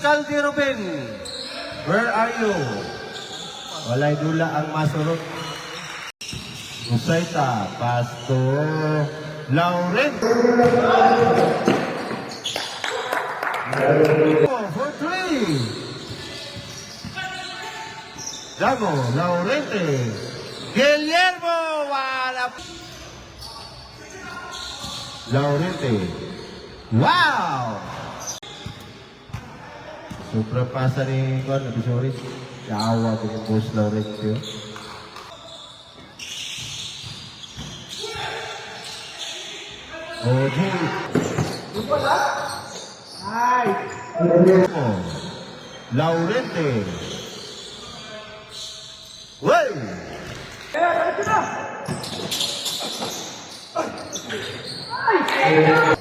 Caldi Ruben, where are you? Walay dula ang masurot. Usayta, Pastor Lauren. 4-3. Dago, Laurente. Guillermo, wala. Laurente. Wow! Supra pasa ni Juan, sorry. Kawa ko yung boss Laurente. Okay. Laurente. Well. Ay!